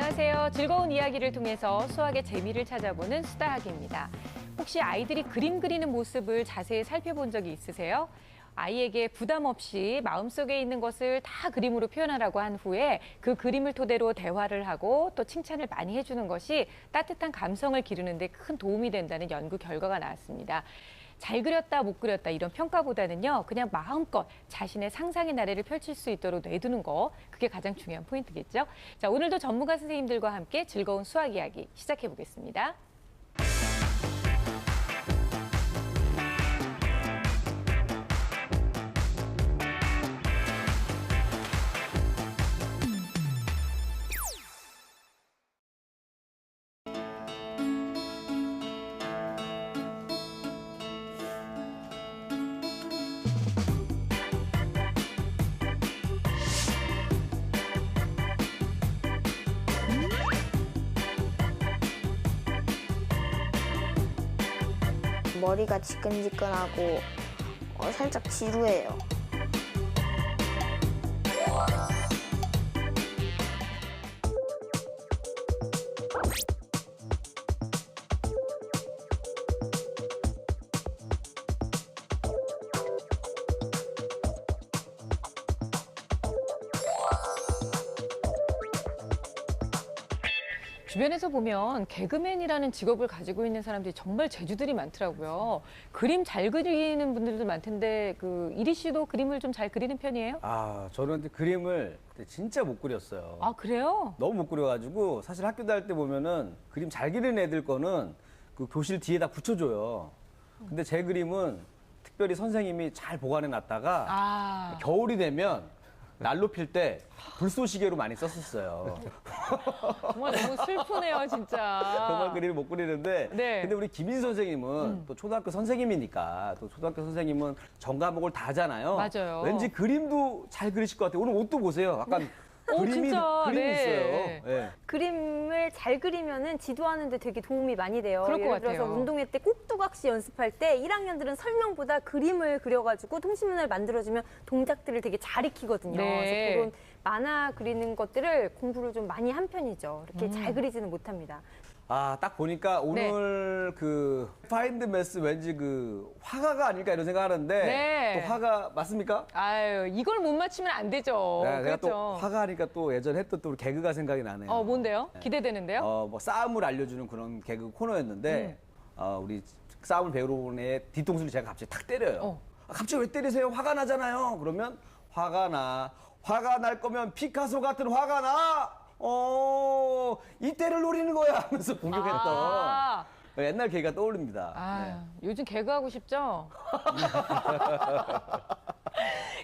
안녕하세요. 즐거운 이야기를 통해서 수학의 재미를 찾아보는 수다학입니다. 혹시 아이들이 그림 그리는 모습을 자세히 살펴본 적이 있으세요? 아이에게 부담 없이 마음속에 있는 것을 다 그림으로 표현하라고 한 후에 그 그림을 토대로 대화를 하고 또 칭찬을 많이 해주는 것이 따뜻한 감성을 기르는 데 큰 도움이 된다는 연구 결과가 나왔습니다. 잘 그렸다, 못 그렸다 이런 평가보다는요. 그냥 마음껏 자신의 상상의 나래를 펼칠 수 있도록 내두는 거, 그게 가장 중요한 포인트겠죠. 자, 오늘도 전문가 선생님들과 함께 즐거운 수학 이야기 시작해 보겠습니다. 머리가 지끈지끈하고 살짝 지루해요. 주변에서 보면 개그맨이라는 직업을 가지고 있는 사람들이 정말 재주들이 많더라고요. 그림 잘 그리는 분들도 많던데 이리 씨도 그림을 좀 잘 그리는 편이에요? 저는 근데 그림을 진짜 못 그렸어요. 아, 그래요? 너무 못 그려가지고 사실 학교 다닐 때 보면은 그림 잘 그리는 애들 거는 그 교실 뒤에다 붙여줘요. 근데 제 그림은 특별히 선생님이 잘 보관해 놨다가 겨울이 되면 난로 필 때 불쏘시개로 많이 썼었어요. 정말 너무 슬프네요, 진짜. 정말 그림을 못 그리는데 네. 근데 우리 김인 선생님은 또 초등학교 선생님이니까 또 초등학교 선생님은 전 과목을 다 하잖아요. 맞아요. 왠지 그림도 잘 그리실 것 같아요. 오늘 옷도 보세요. 약간 그림이 진짜. 네. 있어요. 네. 그림을 잘 그리면은 지도하는데 되게 도움이 많이 돼요. 그럴 것 예를 들어서 같아요. 운동회 때 꼭두각시 연습할 때 1학년들은 설명보다 그림을 그려가지고 통신문을 만들어주면 동작들을 되게 잘 익히거든요. 네. 그래서 그런 만화 그리는 것들을 공부를 좀 많이 한 편이죠. 이렇게 잘 그리지는 못합니다. 딱 보니까 오늘 그 파인드 매스 왠지 그 화가가 아닐까 이런 생각하는데 네. 또 화가 맞습니까? 아유, 이걸 못 맞히면 안 되죠. 내가 그렇죠. 또 화가 하니까 또 예전에 했던 또 우리 개그가 생각이 나네요. 뭔데요? 기대되는데요? 뭐 싸움을 알려주는 그런 개그 코너였는데 우리 싸움을 배우러 온 애 뒤통수를 제가 갑자기 탁 때려요. 갑자기 왜 때리세요? 화가 나잖아요. 그러면 화가 날 거면 피카소 같은 화가 나. 이때를 노리는 거야 하면서 공격했던 옛날 개그가 떠오릅니다. 요즘 개그하고 싶죠?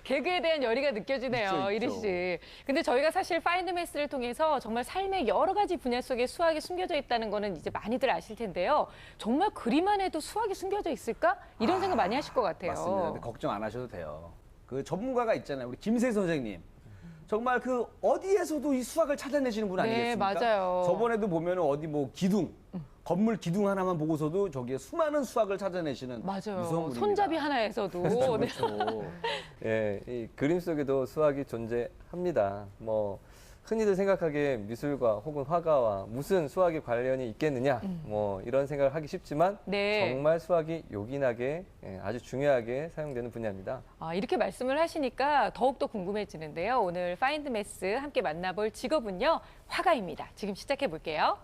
개그에 대한 열의가 느껴지네요, 있죠. 이리 씨. 근데 저희가 사실 파인드 매스를 통해서 정말 삶의 여러 가지 분야 속에 수학이 숨겨져 있다는 거는 이제 많이들 아실 텐데요. 정말 그림 안에도 수학이 숨겨져 있을까? 이런 생각 많이 하실 것 같아요. 맞습니다. 근데 걱정 안 하셔도 돼요. 그 전문가가 있잖아요. 우리 김세 선생님. 정말 그 어디에서도 이 수학을 찾아내시는 분 아니겠습니까? 네, 맞아요. 저번에도 보면 어디 뭐 기둥, 건물 기둥 하나만 보고서도 저기에 수많은 수학을 찾아내시는 맞아요. 무서운 분입니다. 손잡이 하나에서도. 그렇죠. 예, 이 그림 속에도 수학이 존재합니다. 뭐 흔히들 생각하기에 미술과 혹은 화가와 무슨 수학이 관련이 있겠느냐, 뭐 이런 생각을 하기 쉽지만 네. 정말 수학이 요긴하게 아주 중요하게 사용되는 분야입니다. 이렇게 말씀을 하시니까 더욱더 궁금해지는데요. 오늘 파인드 매스 함께 만나볼 직업은요, 화가입니다. 지금 시작해 볼게요.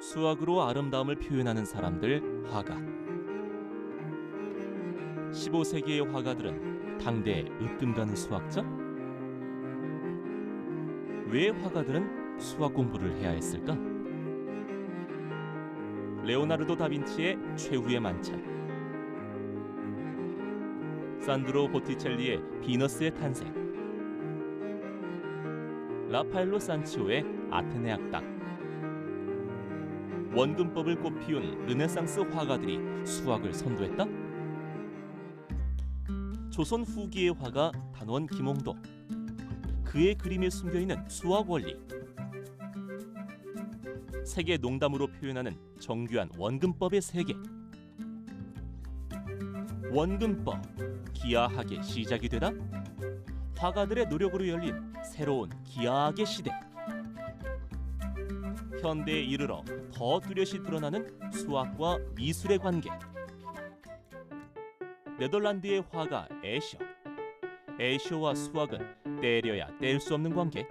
수학으로 아름다움을 표현하는 사람들, 화가. 15세기의 화가들은 당대에 으뜸 가는 수학자? 왜 화가들은 수학 공부를 해야 했을까? 레오나르도 다빈치의 최후의 만찬, 산드로 보티첼리의 비너스의 탄생, 라파엘로 산치오의 아테네 악당, 원근법을 꽃피운 르네상스 화가들이 수학을 선도했다? 조선 후기의 화가 단원 김홍도, 그의 그림에 숨겨있는 수학 원리. 세계 농담으로 표현하는 정교한 원근법의 세계. 원근법, 기하학의 시작이 되다 화가들의 노력으로 열린 새로운 기하학의 시대. 현대에 이르러 더 뚜렷이 드러나는 수학과 미술의 관계. 네덜란드의 화가 애셔. 애셔와 수학은 떼려야 뗄 수 없는 관계.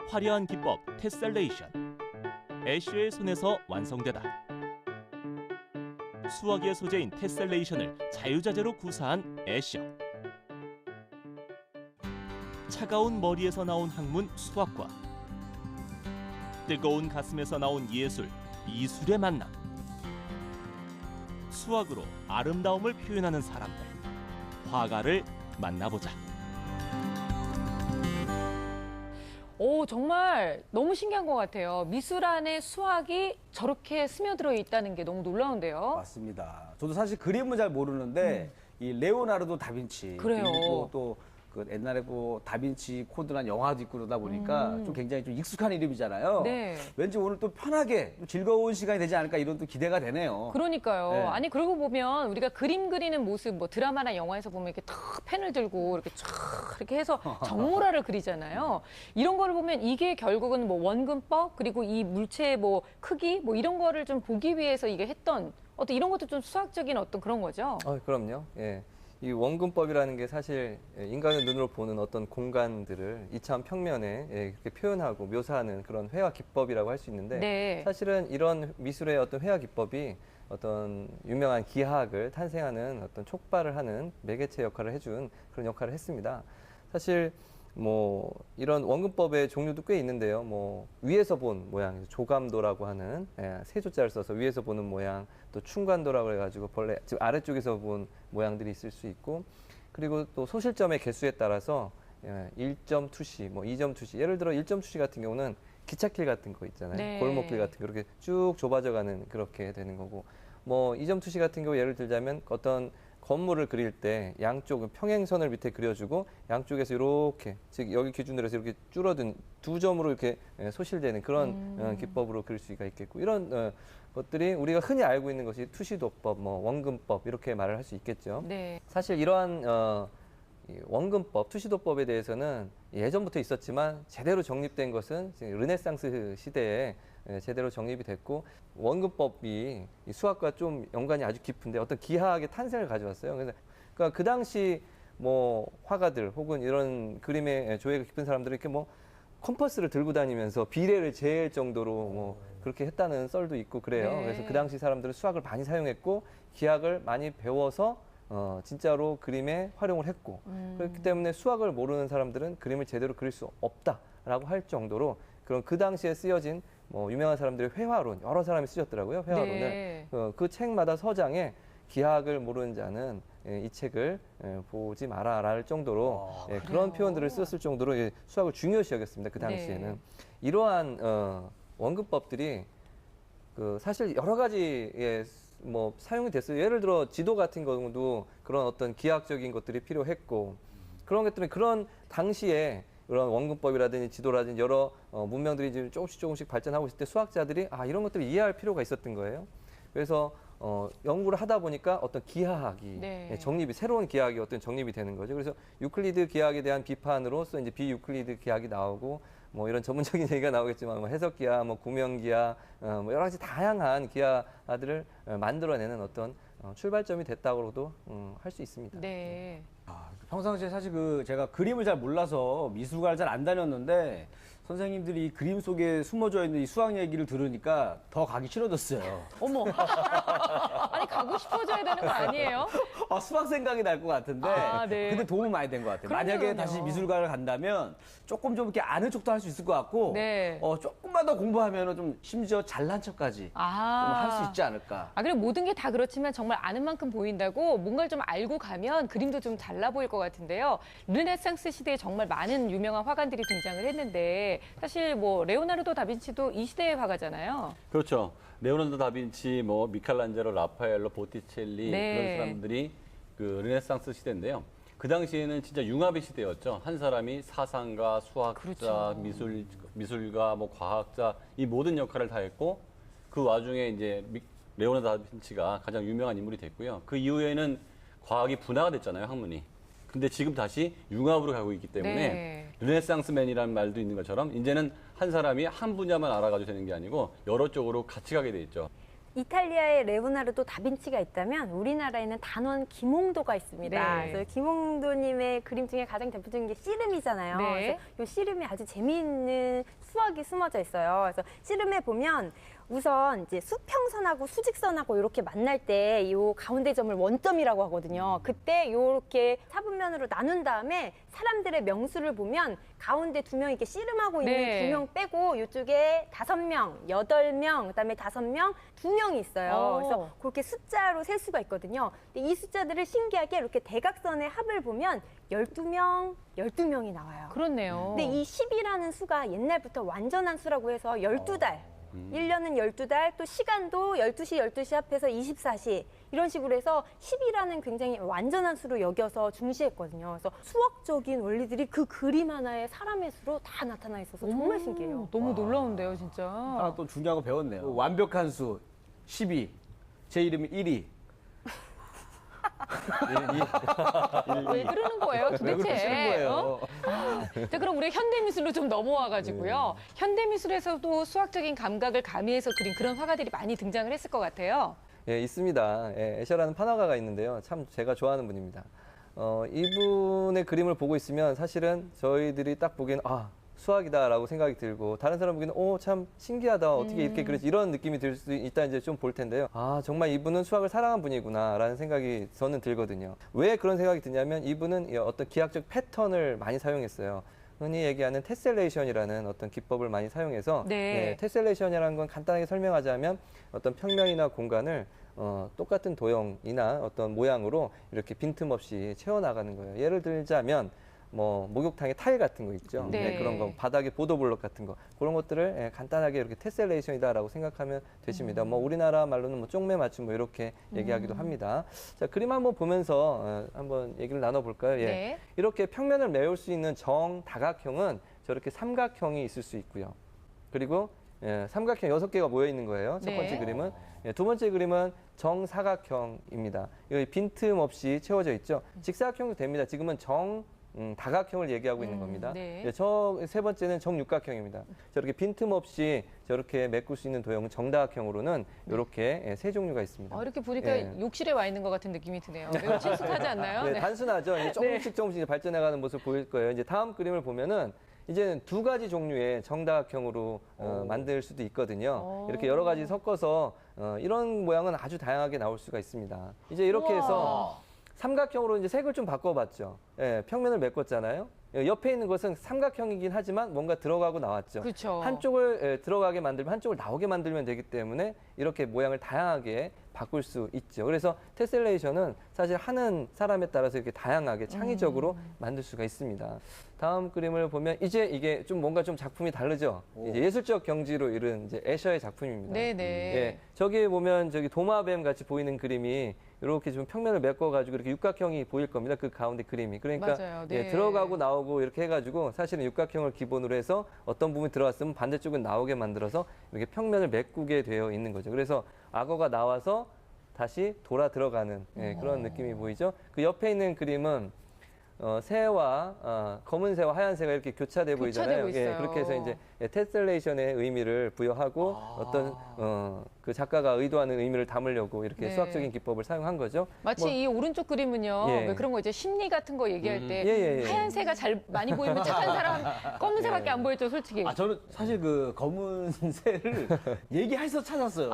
화려한 기법 테셀레이션. 애셔의 손에서 완성되다. 수학의 소재인 테셀레이션을 자유자재로 구사한 애셔. 차가운 머리에서 나온 학문 수학과 뜨거운 가슴에서 나온 예술, 미술의 만남. 수학으로 아름다움을 표현하는 사람들, 화가를 만나보자. 오, 정말 너무 신기한 것 같아요. 미술 안에 수학이 저렇게 스며들어 있다는 게 너무 놀라운데요. 맞습니다. 저도 사실 그림은 잘 모르는데 이 레오나르도 다빈치 그래요. 그리고 또 그 옛날에 그 다빈치 코드란 영화도 있고 그러다 보니까 좀 굉장히 좀 익숙한 이름이잖아요. 네. 왠지 오늘 또 편하게 좀 즐거운 시간이 되지 않을까 이런 또 기대가 되네요. 그러니까요. 네. 아니, 그러고 보면 우리가 그림 그리는 모습, 뭐 드라마나 영화에서 보면 이렇게 탁 펜을 들고 이렇게 쫙 이렇게 해서 정모라를 그리잖아요. 이런 거를 보면 이게 결국은 뭐 원근법, 그리고 이 물체의 뭐 크기, 뭐 이런 거를 좀 보기 위해서 이게 했던 어떤 이런 것도 좀 수학적인 어떤 그런 거죠. 그럼요. 예. 이 원근법이라는 게 사실 인간의 눈으로 보는 어떤 공간들을 2차원 평면에 이렇게 표현하고 묘사하는 그런 회화 기법이라고 할 수 있는데 네. 사실은 이런 미술의 어떤 회화 기법이 어떤 유명한 기하학을 탄생하는 어떤 촉발을 하는 매개체 역할을 해준 그런 역할을 했습니다. 사실 뭐 이런 원근법의 종류도 꽤 있는데요. 뭐 위에서 본 모양, 조감도라고 하는 세조자를 써서 위에서 보는 모양, 또 충관도라고 해가지고 벌레 즉 아래쪽에서 본 모양들이 있을 수 있고, 그리고 또 소실점의 개수에 따라서 1점 투시, 뭐 2점 투시. 예를 들어 1점 투시 같은 경우는 기찻길 같은 거 있잖아요. 네. 골목길 같은 거 이렇게 쭉 좁아져가는 그렇게 되는 거고, 뭐 2점 투시 같은 경우 예를 들자면 어떤 건물을 그릴 때 양쪽 평행선을 밑에 그려주고 양쪽에서 이렇게 즉 여기 기준으로 해서 이렇게 줄어든 두 점으로 이렇게 소실되는 그런 기법으로 그릴 수가 있겠고, 이런 것들이 우리가 흔히 알고 있는 것이 투시도법, 뭐 원근법 이렇게 말을 할 수 있겠죠. 네. 사실 이러한 이 원근법, 투시도법에 대해서는 예전부터 있었지만 제대로 정립된 것은 르네상스 시대에 제대로 정립이 됐고, 원근법이 이 수학과 좀 연관이 아주 깊은데 어떤 기하학의 탄생을 가져왔어요. 그래서 그러니까 그 당시 뭐 화가들 혹은 이런 그림에 조예가 깊은 사람들은 이렇게 뭐 컴퍼스를 들고 다니면서 비례를 재일 정도로 뭐 그렇게 했다는 썰도 있고 그래요. 네. 그래서 그 당시 사람들은 수학을 많이 사용했고 기하학을 많이 배워서 진짜로 그림에 활용을 했고, 그렇기 때문에 수학을 모르는 사람들은 그림을 제대로 그릴 수 없다라고 할 정도로 그런 그 당시에 쓰여진 뭐 유명한 사람들의 회화론, 여러 사람이 쓰셨더라고요. 회화론을. 네. 그 책마다 서장에 기하학을 모르는 자는 이 책을 보지 마라라는 정도로 그런 표현들을 썼을 정도로 수학을 중요시 여겼습니다. 그 당시에는. 네. 이러한 원근법들이 그 사실 여러 가지 뭐 사용이 됐어요. 예를 들어 지도 같은 경우도 그런 어떤 기하학적인 것들이 필요했고, 그런 것들은 그런 당시에 그런 원근법이라든지 지도라든지 여러 문명들이 이제 조금씩 발전하고 있을 때 수학자들이 이런 것들을 이해할 필요가 있었던 거예요. 그래서 연구를 하다 보니까 어떤 기하학이 네. 정립이, 새로운 기하학이 어떤 정립이 되는 거죠. 그래서 유클리드 기하학에 대한 비판으로서 이제 비유클리드 기하학이 나오고, 뭐 이런 전문적인 얘기가 나오겠지만 뭐 해석 기하, 뭐 구명 기하, 뭐 여러 가지 다양한 기하들을 만들어내는 어떤 출발점이 됐다고도 할 수 있습니다. 네. 평상시에 사실 제가 그림을 잘 몰라서 미술관을 잘 안 다녔는데 선생님들이 이 그림 속에 숨어져 있는 이 수학 얘기를 들으니까 더 가기 싫어졌어요. 어머. 아니, 가고 싶어져야 되는 거 아니에요? 수학 생각이 날 것 같은데 네. 근데 도움은 많이 된 것 같아요. 그럼요, 만약에 그럼요. 다시 미술관을 간다면 조금 좀 이렇게 아는 척도 할 수 있을 것 같고 네. 조금만 더 공부하면 좀 심지어 잘난 척까지 좀 할 수 있지 않을까. 그리고 모든 게 다 그렇지만 정말 아는 만큼 보인다고 뭔가를 좀 알고 가면 그림도 좀 달라 보일 것 같은데요. 르네상스 시대에 정말 많은 유명한 화가들이 등장을 했는데 사실 뭐 레오나르도 다빈치도 이 시대의 화가잖아요. 그렇죠. 레오나르도 다빈치, 뭐 미켈란젤로, 라파엘로, 보티첼리 네. 그런 사람들이 그 르네상스 시대인데요. 그 당시에는 진짜 융합의 시대였죠. 한 사람이 사상가, 수학자, 그렇죠. 미술가, 뭐 과학자 이 모든 역할을 다 했고 그 와중에 이제 레오나르도 다빈치가 가장 유명한 인물이 됐고요. 그 이후에는 과학이 분화가 됐잖아요, 학문이. 근데 지금 다시 융합으로 가고 있기 때문에 네. 르네상스맨이라는 말도 있는 것처럼 이제는 한 사람이 한 분야만 알아가지고 되는 게 아니고 여러 쪽으로 같이 가게 돼 있죠. 이탈리아에 레오나르도 다빈치가 있다면 우리나라에는 단원 김홍도가 있습니다. 네. 그래서 김홍도님의 그림 중에 가장 대표적인 게 씨름이잖아요. 네. 그래서 이 씨름에 아주 재미있는 수학이 숨어져 있어요. 그래서 씨름에 보면 우선 이제 수평선하고 수직선하고 이렇게 만날 때 이 가운데 점을 원점이라고 하거든요. 그때 이렇게 사분면으로 나눈 다음에 사람들의 명수를 보면 가운데 2명 이렇게 씨름하고 있는 네. 2명 빼고 이쪽에 5명, 8명, 그다음에 5명, 2명이 있어요. 그래서 그렇게 숫자로 셀 수가 있거든요. 근데 이 숫자들을 신기하게 이렇게 대각선의 합을 보면 12명, 12명이 나와요. 그렇네요. 근데 이 10이라는 수가 옛날부터 완전한 수라고 해서 12달. 1년은 12달, 또 시간도 12시, 12시 합해서 24시. 이런 식으로 해서 10이라는 굉장히 완전한 수로 여겨서 중시했거든요. 그래서 수학적인 원리들이 그 그림 하나에 사람의 수로 다 나타나 있어서 정말 신기해요. 너무 놀라운데요, 진짜. 하나 또 중요한 거 배웠네요. 완벽한 수 12, 제 이름이 1위. 왜 그러는 거예요, 도대체? 왜 그러시는 거예요? 자, 그럼 우리 현대미술로 좀 넘어와가지고요. 현대미술에서도 수학적인 감각을 가미해서 그린 그런 화가들이 많이 등장을 했을 것 같아요. 예, 있습니다. 예, 애셔라는 판화가가 있는데요. 참 제가 좋아하는 분입니다. 이분의 그림을 보고 있으면 사실은 저희들이 딱 보기에는 수학이다라고 생각이 들고 다른 사람 보기에는 참 신기하다. 어떻게 이렇게 그랬지? 이런 느낌이 들 수 있다 이제 좀 볼 텐데요. 정말 이분은 수학을 사랑한 분이구나라는 생각이 저는 들거든요. 왜 그런 생각이 드냐면 이분은 어떤 기하학적 패턴을 많이 사용했어요. 흔히 얘기하는 테셀레이션이라는 어떤 기법을 많이 사용해서 네. 테셀레이션이라는 건 간단하게 설명하자면 어떤 평면이나 공간을 똑같은 도형이나 어떤 모양으로 이렇게 빈틈없이 채워나가는 거예요. 예를 들자면 목욕탕에 타일 같은 거 있죠. 네. 그런 거, 바닥에 보도블럭 같은 거, 그런 것들을 간단하게 이렇게 테셀레이션이다라고 생각하면 되십니다. 우리나라 말로는 쪽매 맞춤 이렇게 얘기하기도 합니다. 자, 그림 한번 보면서 한번 얘기를 나눠볼까요? 예. 네. 이렇게 평면을 메울 수 있는 정다각형은 저렇게 삼각형이 있을 수 있고요. 그리고 삼각형 6개가 모여 있는 거예요. 첫 번째 네. 그림은. 두 번째 그림은 정사각형입니다. 여기 빈틈없이 채워져 있죠. 직사각형도 됩니다. 지금은 다각형을 얘기하고 있는 겁니다. 네. 저 세 번째는 정육각형입니다. 저렇게 빈틈없이 저렇게 메꿀 수 있는 도형은 정다각형으로는 이렇게 세 종류가 있습니다. 이렇게 보니까 예. 욕실에 와 있는 것 같은 느낌이 드네요. 매우 친숙하지 않나요? 네, 단순하죠. 이제 조금씩 발전해가는 모습 보일 거예요. 이제 다음 그림을 보면은 이제는 2가지 종류의 정다각형으로 만들 수도 있거든요. 이렇게 여러 가지 섞어서 이런 모양은 아주 다양하게 나올 수가 있습니다. 이제 이렇게 해서 삼각형으로 이제 색을 좀 바꿔봤죠. 예, 평면을 메꿨잖아요. 옆에 있는 것은 삼각형이긴 하지만 뭔가 들어가고 나왔죠. 그렇죠. 한쪽을 들어가게 만들면 한쪽을 나오게 만들면 되기 때문에 이렇게 모양을 다양하게 바꿀 수 있죠. 그래서 테셀레이션은 사실 하는 사람에 따라서 이렇게 다양하게 창의적으로 만들 수가 있습니다. 다음 그림을 보면 이제 이게 좀 뭔가 좀 작품이 다르죠. 이제 예술적 경지로 이른 이제 애셔의 작품입니다. 네네. 예, 저기 보면 저기 도마뱀 같이 보이는 그림이 이렇게 좀 평면을 메꿔가지고 이렇게 육각형이 보일 겁니다. 그 가운데 그림이. 그러니까 맞아요. 네. 예, 들어가고 나오고 이렇게 해가지고 사실은 육각형을 기본으로 해서 어떤 부분이 들어왔으면 반대쪽은 나오게 만들어서 이렇게 평면을 메꾸게 되어 있는 거죠. 그래서 악어가 나와서 다시 돌아 들어가는 그런 느낌이 보이죠. 그 옆에 있는 그림은 새와 검은 새와 하얀 새가 이렇게 교차돼 보이잖아요. 교차되고 있어요. 그렇게 해서 이제 테셀레이션의 의미를 부여하고 어떤 그 작가가 의도하는 의미를 담으려고 이렇게 네. 수학적인 기법을 사용한 거죠. 마치 이 오른쪽 그림은요. 예. 왜 그런 거 이제 심리 같은 거 얘기할 때 예. 하얀 새가 잘 많이 보이면 착한 사람, 검은 새밖에 안 보였죠, 솔직히. 저는 사실 그 검은 새를 얘기해서 찾았어요.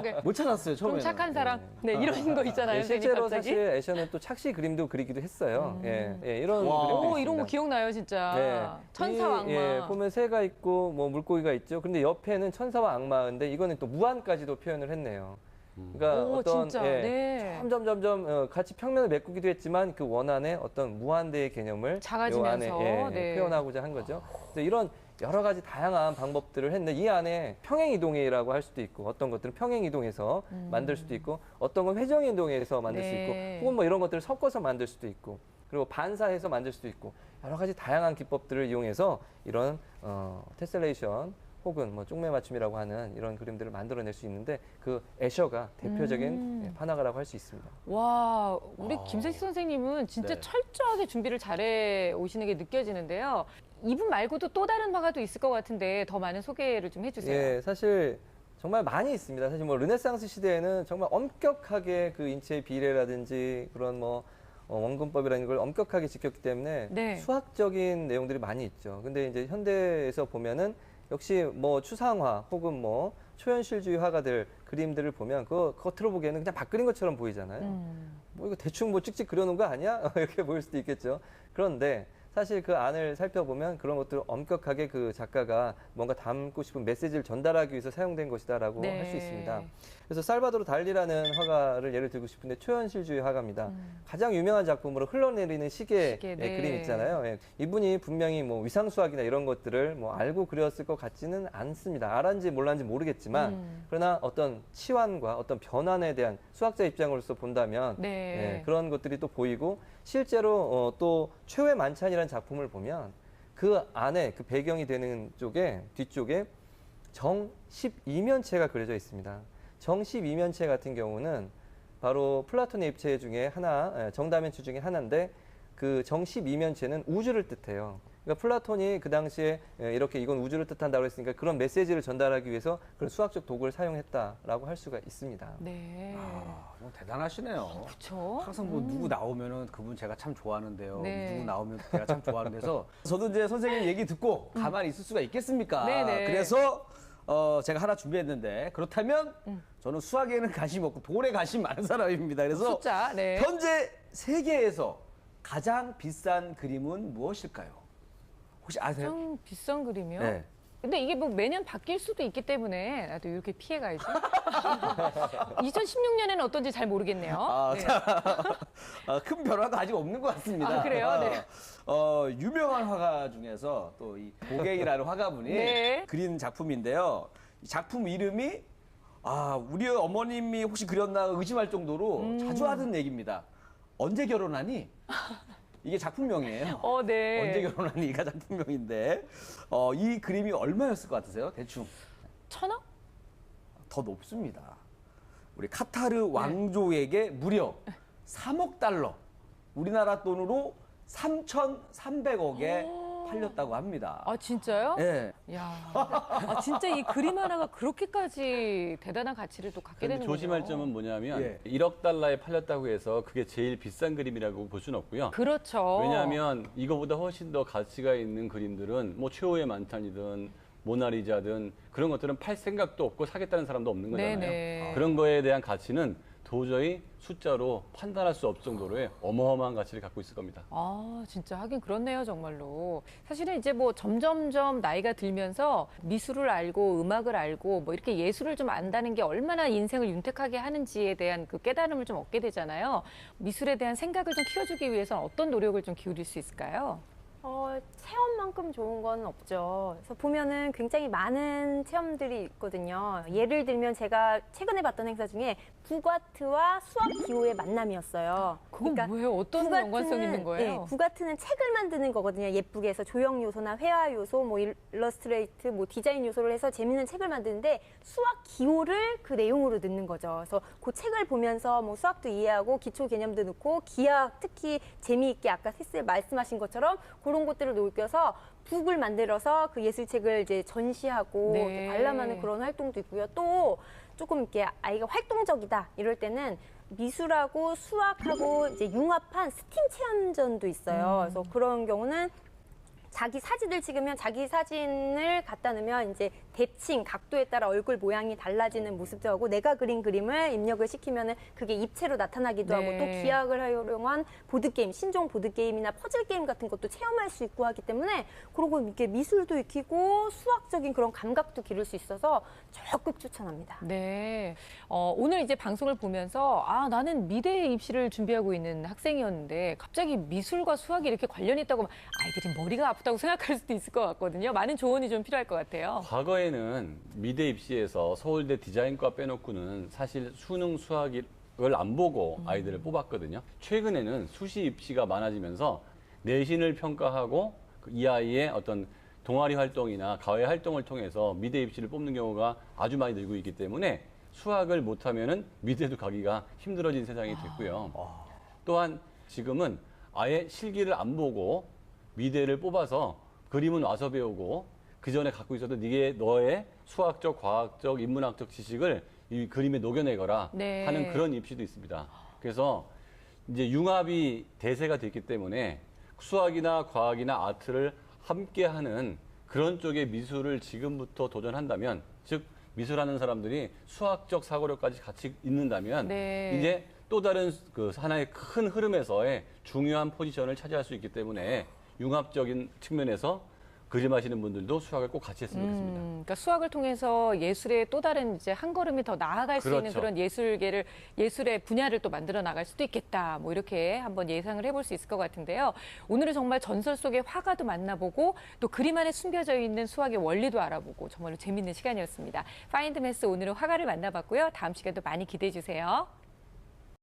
그래. 못 찾았어요, 처음에. 그럼 착한 사람. 네, 이런 거 있잖아요. 예, 선생님, 실제로 갑자기. 사실 애셔는 또 착시 그림도 그리기도 했어요. 이런 와. 그림도 오, 이런 거 있습니다. 기억나요, 진짜. 네. 천사와 악마. 예, 보면 새가 있고 뭐 물고기가 있죠. 근데 옆에는 천사와 악마인데 이거는 또 무한까지도 표현을 했네요. 그러니까 오, 어떤 진짜. 네. 점점 같이 평면을 메꾸기도 했지만 그 원안에 어떤 무한대의 개념을 작아지면서, 요 안에 네. 표현하고자 한 거죠. 그래서 이런 여러 가지 다양한 방법들을 했는데 이 안에 평행이동이라고 할 수도 있고 어떤 것들은 평행이동해서 만들 수도 있고 어떤 건 회전이동해서 만들 수 네. 있고 혹은 뭐 이런 것들을 섞어서 만들 수도 있고 그리고 반사해서 만들 수도 있고 여러 가지 다양한 기법들을 이용해서 이런 테셀레이션 혹은 뭐 쪽매 맞춤이라고 하는 이런 그림들을 만들어낼 수 있는데 그 애셔가 대표적인 판화가라고 할 수 있습니다. 와, 우리 김세식 선생님은 진짜 네. 철저하게 준비를 잘해 오시는 게 느껴지는데요. 이분 말고도 또 다른 화가도 있을 것 같은데 더 많은 소개를 좀 해주세요. 예, 사실 정말 많이 있습니다. 사실 뭐 르네상스 시대에는 정말 엄격하게 그 인체의 비례라든지 그런 뭐 원근법이라는 걸 엄격하게 지켰기 때문에 네. 수학적인 내용들이 많이 있죠. 근데 이제 현대에서 보면은 역시 뭐 추상화 혹은 뭐 초현실주의 화가들 그림들을 보면 그거 들어보기에는 그냥 막 그린 것처럼 보이잖아요. 뭐 이거 대충 뭐 찍찍 그려놓은 거 아니야? 이렇게 보일 수도 있겠죠. 그런데 사실 그 안을 살펴보면 그런 것들을 엄격하게 그 작가가 뭔가 담고 싶은 메시지를 전달하기 위해서 사용된 것이다라고 네. 할 수 있습니다. 그래서 살바도르 달리라는 화가를 예를 들고 싶은데 초현실주의 화가입니다. 가장 유명한 작품으로 흘러내리는 시계 시계, 네. 그림 있잖아요. 예. 이분이 분명히 뭐 위상수학이나 이런 것들을 뭐 알고 그렸을 것 같지는 않습니다. 알았는지 몰랐는지 모르겠지만 그러나 어떤 치환과 어떤 변환에 대한 수학자 입장으로서 본다면 네. 예, 그런 것들이 또 보이고 실제로 또 최후의 만찬이라는 작품을 보면 그 안에 그 배경이 되는 쪽에 뒤쪽에 정 12면체가 그려져 있습니다. 정 12면체 같은 경우는 바로 플라톤의 입체 중에 하나, 정다면체 중에 하나인데 그 정 12면체는 우주를 뜻해요. 그러니까 플라톤이 그 당시에 이렇게 이건 우주를 뜻한다고 했으니까 그런 메시지를 전달하기 위해서 그런 수학적 도구를 사용했다라고 할 수가 있습니다. 네. 좀 대단하시네요. 그렇죠. 항상 뭐 누구 나오면은 그분 제가 참 좋아하는데요. 네. 누구 나오면 제가 참 좋아하는데서 저도 이제 선생님 얘기 듣고 가만히 있을 수가 있겠습니까? 네네. 그래서 제가 하나 준비했는데 그렇다면 저는 수학에는 관심 없고 돈에 관심 많은 사람입니다. 그래서 숫자, 네. 현재 세계에서 가장 비싼 그림은 무엇일까요? 혹시 아세요? 좀 비싼 그림이요? 네. 근데 이게 뭐 매년 바뀔 수도 있기 때문에 나도 이렇게 피해가야지. 2016년에는 어떤지 잘 모르겠네요. 네. 큰 변화도 아직 없는 것 같습니다. 아, 그래요? 네. 유명한 화가 중에서 또 이 고갱이라는 화가분이 네. 그린 작품인데요. 이 작품 이름이 우리 어머님이 혹시 그렸나 의심할 정도로 자주 하던 얘기입니다. 언제 결혼하니? 이게 작품명이에요. 네. 언제 결혼하니가 작품명인데 이 그림이 얼마였을 것 같으세요? 대충 1,000억? 더 높습니다. 우리 카타르 왕조에게 무려 3억 달러, 우리나라 돈으로 3,300억에 팔렸다고 합니다. 아, 진짜요? 예. 야, 진짜 이 그림 하나가 그렇게까지 대단한 가치를 또 갖게 그런데 되는군요. 조심할 점은 뭐냐면 예. 1억 달러에 팔렸다고 해서 그게 제일 비싼 그림이라고 볼 수는 없고요. 그렇죠. 왜냐하면 이거보다 훨씬 더 가치가 있는 그림들은 뭐 최후의 만찬이든 모나리자든 그런 것들은 팔 생각도 없고 사겠다는 사람도 없는 거잖아요. 네네. 그런 거에 대한 가치는 도저히 숫자로 판단할 수 없을 정도로의 어마어마한 가치를 갖고 있을 겁니다. 아, 진짜 하긴 그렇네요, 정말로. 사실은 이제 뭐 점점점 나이가 들면서 미술을 알고 음악을 알고 뭐 이렇게 예술을 좀 안다는 게 얼마나 인생을 윤택하게 하는지에 대한 그 깨달음을 좀 얻게 되잖아요. 미술에 대한 생각을 좀 키워주기 위해서는 어떤 노력을 좀 기울일 수 있을까요? 체험만큼 좋은 건 없죠. 그래서 보면은 굉장히 많은 체험들이 있거든요. 예를 들면 제가 최근에 봤던 행사 중에 부가트와 수학 기호의 만남이었어요. 그건 뭐예요? 어떤 부가트는, 연관성 있는 거예요? 네, 부가트는 책을 만드는 거거든요. 예쁘게 해서 조형 요소나 회화 요소, 뭐 일러스트레이트, 뭐 디자인 요소를 해서 재밌는 책을 만드는데 수학 기호를 그 내용으로 넣는 거죠. 그래서 그 책을 보면서 뭐 수학도 이해하고 기초 개념도 넣고 기하학 특히 재미있게 아까 셋을 말씀하신 것처럼 그런 것들을 녹여서 북을 만들어서 그 예술책을 이제 전시하고 네. 관람하는 그런 활동도 있고요. 또 조금 이렇게 아이가 활동적이다 이럴 때는 미술하고 수학하고 이제 융합한 스팀 체험전도 있어요. 그래서 그런 경우는 자기 사진을 찍으면 자기 사진을 갖다 놓으면 이제 대칭, 각도에 따라 얼굴 모양이 달라지는 모습도 하고 내가 그린 그림을 입력을 시키면은 그게 입체로 나타나기도 네. 하고 또 기하학을 활용한 보드게임, 신종 보드게임이나 퍼즐게임 같은 것도 체험할 수 있고 하기 때문에 그리고 이렇게 미술도 익히고 수학적인 그런 감각도 기를 수 있어서 적극 추천합니다. 네. 오늘 이제 방송을 보면서 나는 미대 입시를 준비하고 있는 학생이었는데 갑자기 미술과 수학이 이렇게 관련이 있다고 하면 아이들이 머리가 아프다고 생각할 수도 있을 것 같거든요. 많은 조언이 좀 필요할 것 같아요. 과거에는 미대 입시에서 서울대 디자인과 빼놓고는 사실 수능 수학이 수학을 안 보고 아이들을 뽑았거든요. 최근에는 수시 입시가 많아지면서 내신을 평가하고 이 아이의 어떤 동아리 활동이나 과외 활동을 통해서 미대 입시를 뽑는 경우가 아주 많이 늘고 있기 때문에 수학을 못하면은 미대도 가기가 힘들어진 세상이 됐고요. 또한 지금은 아예 실기를 안 보고 미대를 뽑아서 그림은 와서 배우고 그 전에 갖고 있었던 너의 수학적, 과학적, 인문학적 지식을 이 그림에 녹여내거라 네. 하는 그런 입시도 있습니다. 그래서 이제 융합이 대세가 됐기 때문에 수학이나 과학이나 아트를 함께하는 그런 쪽의 미술을 지금부터 도전한다면, 즉 미술하는 사람들이 수학적 사고력까지 같이 있는다면 네. 이제 또 다른 그 하나의 큰 흐름에서의 중요한 포지션을 차지할 수 있기 때문에 융합적인 측면에서 그림하시는 분들도 수학을 꼭 같이 했으면 좋겠습니다. 그러니까 수학을 통해서 예술의 또 다른 이제 한 걸음이 더 나아갈 수 있는 그렇죠. 그런 예술의 분야를 또 만들어 나갈 수도 있겠다. 뭐 이렇게 한번 예상을 해볼 수 있을 것 같은데요. 오늘은 정말 전설 속의 화가도 만나보고 또 그림 안에 숨겨져 있는 수학의 원리도 알아보고 정말로 재밌는 시간이었습니다. 파인드 매스 오늘은 화가를 만나봤고요. 다음 시간도 많이 기대해 주세요.